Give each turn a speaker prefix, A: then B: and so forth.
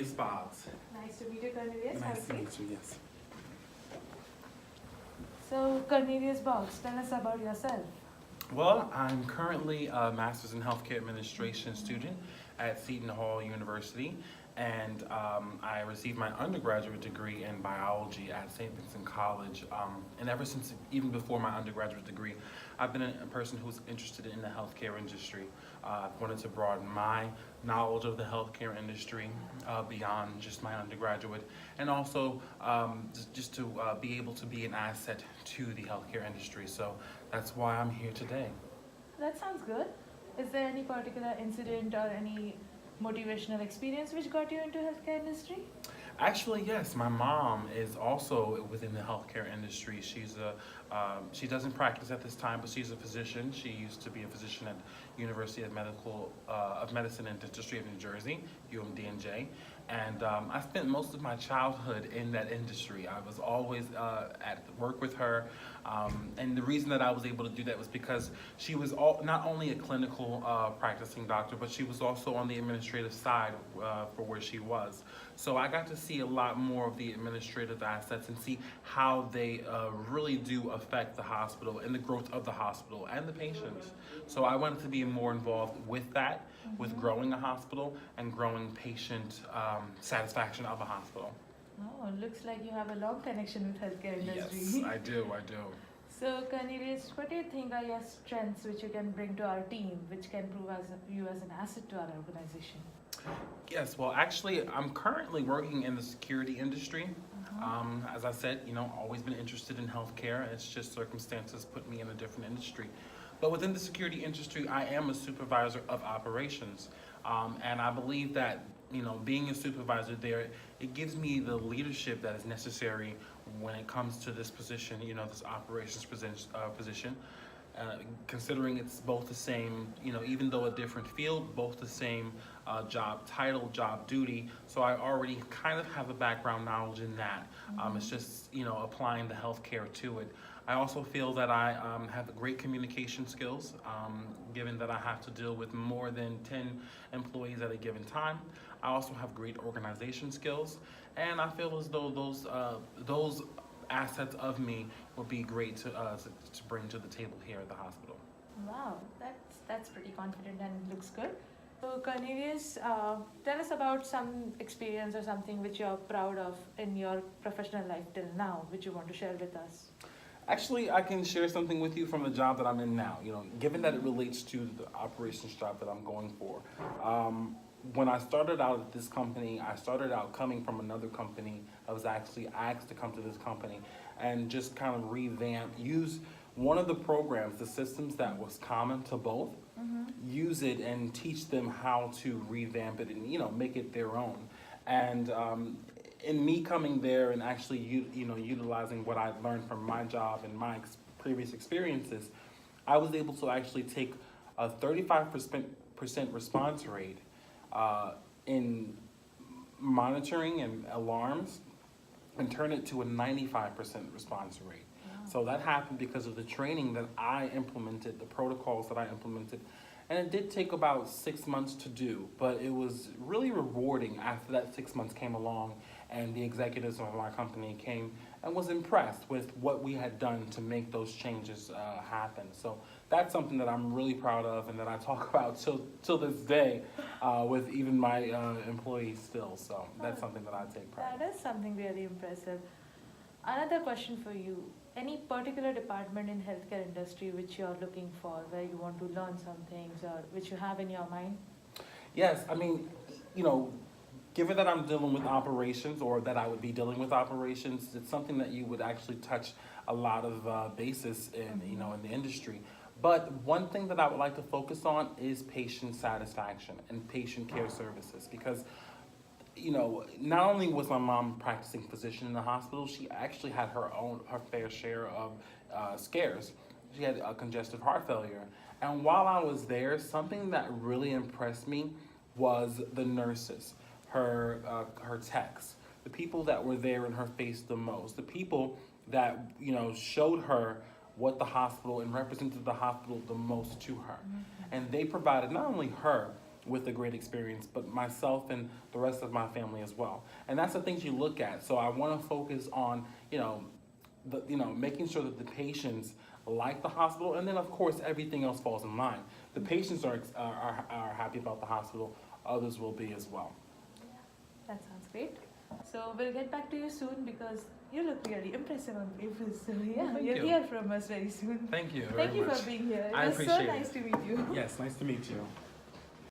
A: Cornelius Boggs.
B: Nice to meet you, Cornelius.
A: Nice to meet you, yes.
B: So, Cornelius Boggs, tell us about yourself.
A: Well, I'm currently a Master's in Healthcare Administration student at Seton Hall University, and I received my undergraduate degree in biology at St. Vincent College. And ever since, even before my undergraduate degree, I've been a person who's interested in the healthcare industry. I've wanted to broaden my knowledge of the healthcare industry beyond just my undergraduate, and also just to be able to be an asset to the healthcare industry. So that's why I'm here today.
B: That sounds good. Is there any particular incident or any motivational experience which got you into healthcare industry?
A: Actually, yes. My mom is also within the healthcare industry. She doesn't practice at this time, but she's a physician. She used to be a physician at University of Medicine and Dentistry of New Jersey, UMDNJ. And I spent most of my childhood in that industry. I was always at work with her. And the reason that I was able to do that was because she was not only a clinical practicing doctor, but she was also on the administrative side for where she was. So I got to see a lot more of the administrative assets and see how they really do affect the hospital and the growth of the hospital and the patients. So I wanted to be more involved with that, with growing a hospital and growing patient satisfaction of a hospital.
B: Oh, looks like you have a long connection with healthcare industry.
A: Yes, I do.
B: So, Cornelius, what do you think are your strengths which you can bring to our team, which can prove you as an asset to our organization?
A: Yes, well, actually, I'm currently working in the security industry. As I said, always been interested in healthcare. It's just circumstances put me in a different industry. But within the security industry, I am a supervisor of operations. And I believe that, being a supervisor there, it gives me the leadership that is necessary when it comes to this position, this operations position. Considering it's both the same, even though a different field, both the same job title, job duty. So I already kind of have a background knowledge in that. It's just, applying the healthcare to it. I also feel that I have great communication skills, given that I have to deal with more than 10 employees at a given time. I also have great organization skills, and I feel as though those assets of me will be great to bring to the table here at the hospital.
B: Wow, that's pretty confident and looks good. So, Cornelius, tell us about some experience or something which you're proud of in your professional life till now, which you want to share with us.
A: Actually, I can share something with you from the job that I'm in now. Given that it relates to the operations job that I'm going for. When I started out at this company, I started out coming from another company. I was actually asked to come to this company and just kind of use one of the programs, the systems that was common to both, use it and teach them how to revamp it and, make it their own. And in me coming there and actually, utilizing what I learned from my job and my previous experiences, I was able to actually take a 35% response rate in monitoring and alarms and turn it to a 95% response rate. Wow. So that happened because of the training that I implemented, the protocols that I implemented. And it did take about 6 months to do, but it was really rewarding after that 6 months came along and the executives of my company came and was impressed with what we had done to make those changes happen. So that's something that I'm really proud of and that I talk about till this day with even my employees still. So that's something that I take pride in.
B: That is something really impressive. Another question for you. Any particular department in healthcare industry which you're looking for, where you want to learn some things or which you have in your mind?
A: Yes, given that I'm dealing with operations, or that I would be dealing with operations, it's something that you would actually touch a lot of basis in, in the industry. But one thing that I would like to focus on is patient satisfaction and patient care services, because not only was my mom a practicing physician in the hospital, she actually had her fair share of scares. She had a congestive heart failure. And while I was there, something that really impressed me was the nurses, her techs, the people that were there in her face the most, the people that, showed her what the hospital and represented the hospital the most to her. And they provided not only her, with a great experience, but myself and the rest of my family as well. And that's the things you look at. So I want to focus on, making sure that the patients like the hospital, and then of course everything else falls in line. The patients are happy about the hospital, others will be as well.
B: That sounds great. So we'll get back to you soon because you look really impressive on paper. So yeah,
A: Thank
B: you'll
A: you.
B: hear from us very soon.
A: Thank you
B: Thank
A: very
B: you
A: much.
B: for being here. It
A: I
B: was so
A: appreciate
B: nice
A: it.
B: to meet you.
A: Yes, nice to meet you.